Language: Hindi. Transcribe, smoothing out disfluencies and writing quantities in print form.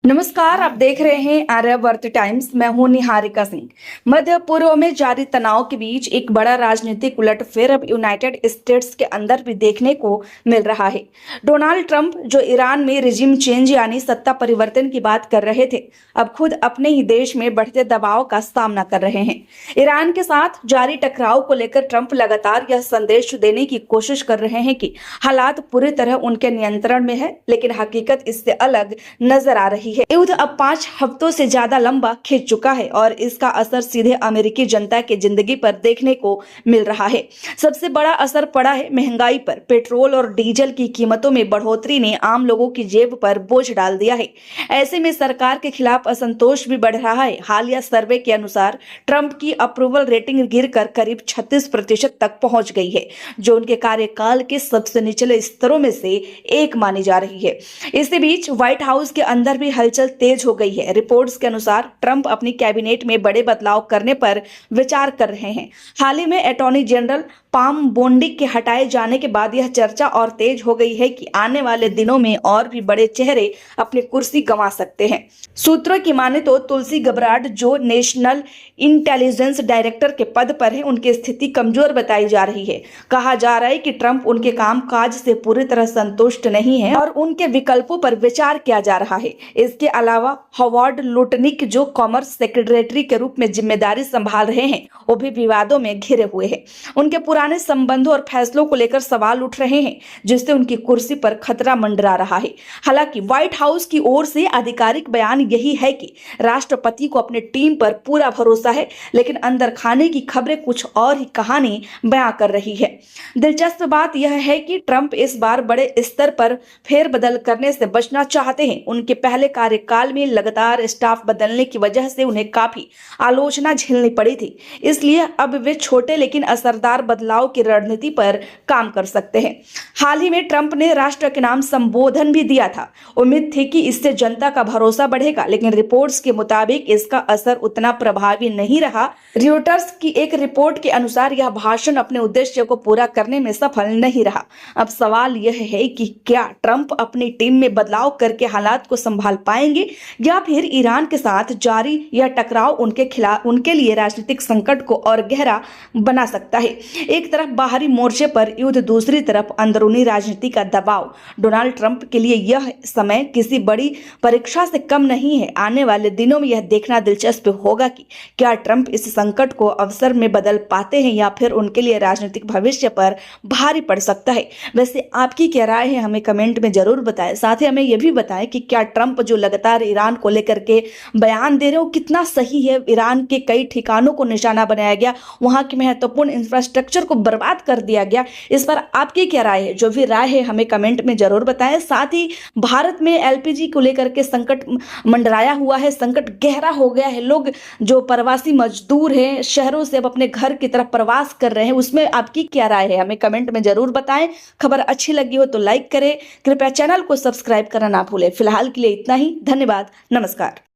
नमस्कार, आप देख रहे हैं आर्यावर्त टाइम्स। मैं हूं निहारिका सिंह। मध्य पूर्व में जारी तनाव के बीच एक बड़ा राजनीतिक उलटफेर अब यूनाइटेड स्टेट्स के अंदर भी देखने को मिल रहा है। डोनाल्ड ट्रंप, जो ईरान में रिजिम चेंज यानी सत्ता परिवर्तन की बात कर रहे थे, अब खुद अपने ही देश में बढ़ते दबाव का सामना कर रहे हैं। ईरान के साथ जारी टकराव को लेकर ट्रंप लगातार यह संदेश देने की कोशिश कर रहे हैं कि हालात पूरी तरह उनके नियंत्रण में है, लेकिन हकीकत इससे अलग नजर आ रही है। युद्ध अब 5 हफ्तों से ज्यादा लंबा खिंच चुका है और इसका असर सीधे अमेरिकी जनता की जिंदगी पर देखने को मिल रहा है। सबसे बड़ा असर पड़ा है महंगाई पर। पेट्रोल और डीजल की कीमतों में बढ़ोतरी ने आम लोगों की जेब पर बोझ डाल दिया है। ऐसे में सरकार के खिलाफ असंतोष भी बढ़ रहा है। हालिया सर्वे के अनुसार ट्रंप की अप्रूवल रेटिंग गिरकर करीब 36% तक पहुंच गई है, जो उनके कार्यकाल के सबसे निचले स्तरों में से एक मानी जा रही है। इसी बीच व्हाइट हाउस के अंदर भी हलचल तेज हो गई है। रिपोर्ट्स के अनुसार ट्रंप अपनी कैबिनेट में बड़े बदलाव करने पर विचार कर रहे हैं। हाल ही में अटॉर्नी जनरल पाम बोंडिक के हटाए जाने के बाद यह चर्चा और तेज हो गई है कि आने वाले दिनों में और भी बड़े चेहरे अपनी कुर्सी गंवा सकते हैं। सूत्रों की माने तो तुलसी गब्रार्ड, जो नेशनल इंटेलिजेंस डायरेक्टर के पद पर है, उनकी स्थिति कमजोर बताई जा रही है। कहा जा रहा है कि ट्रंप उनके कामकाज से पूरी तरह संतुष्ट नहीं है और उनके विकल्पों पर विचार किया जा रहा है। इसके अलावा हॉवर्ड लुटनिक, जो कॉमर्स सेक्रेटरी के रूप में जिम्मेदारी संभाल रहे हैं, वो भी विवादों में घिरे हुए हैं। उनके पुराने संबंधों और फैसलों को लेकर सवाल उठ रहे हैं, जिससे उनकी कुर्सी पर खतरा मंडरा रहा है। हालांकि व्हाइट हाउस की ओर से आधिकारिक बयान यही है कि राष्ट्रपति को अपनी टीम पर पूरा भरोसा है, लेकिन अंदर खाने की खबरें कुछ और ही कहानी बयां कर रही है। दिलचस्प बात यह है कि ट्रंप इस बार बड़े स्तर पर फेरबदल करने से बचना चाहते हैं। उनके पहले कार्यकाल में लगातार स्टाफ बदलने की वजह से उन्हें काफी आलोचना झेलनी पड़ी थी, इसलिए अब वे छोटे लेकिन असरदार बदलाव की रणनीति पर काम कर सकते हैं। हाल ही में ट्रंप ने राष्ट्र के नाम संबोधन भी दिया था। उम्मीद थी कि इससे जनता का भरोसा बढ़ेगा, लेकिन रिपोर्ट्स के मुताबिक इसका असर उतना प्रभावी नहीं रहा। रॉयटर्स की एक रिपोर्ट के अनुसार यह भाषण अपने उद्देश्य को पूरा करने में सफल नहीं रहा। अब सवाल यह है कि क्या ट्रंप अपनी टीम में बदलाव करके हालात को संभाल पाएंगे, या फिर ईरान के साथ जारी यह टकराव उनके लिए राजनीतिक संकट को और गहरा बना सकता है। एक तरफ बाहरी मोर्चे पर युद्ध, दूसरी तरफ अंदरूनी राजनीति का दबाव। डोनाल्ड ट्रंप के लिए यह समय किसी बड़ी परीक्षा से कम नहीं है। आने वाले दिनों में यह देखना दिलचस्प होगा कि क्या ट्रंप इस संकट को अवसर में बदल पाते हैं या फिर उनके लिए राजनीतिक भविष्य पर भारी पड़ सकता है। वैसे आपकी क्या राय है, हमें कमेंट में जरूर बताएं। साथ ही हमें यह भी बताएं कि क्या ट्रंप जो लगातार ईरान को लेकर के बयान दे रहे हो कितना सही है। ईरान के कई ठिकानों को निशाना बनाया गया, वहां के महत्वपूर्ण इंफ्रास्ट्रक्चर को बर्बाद कर दिया गया। इस पर आपकी क्या राय है? जो भी राय है हमें कमेंट में जरूर बताएं। साथ ही भारत में एलपीजी को लेकर के संकट मंडराया हुआ है, संकट गहरा हो गया है। लोग जो प्रवासी मजदूर हैं, शहरों से अब अपने घर की तरफ प्रवास कर रहे हैं, उसमें आपकी क्या राय है? हमें कमेंट में जरूर बताएं। खबर अच्छी लगी हो तो लाइक करें, कृपया चैनल को सब्सक्राइब करना ना भूलें। फिलहाल के लिए इतना ही। धन्यवाद, नमस्कार।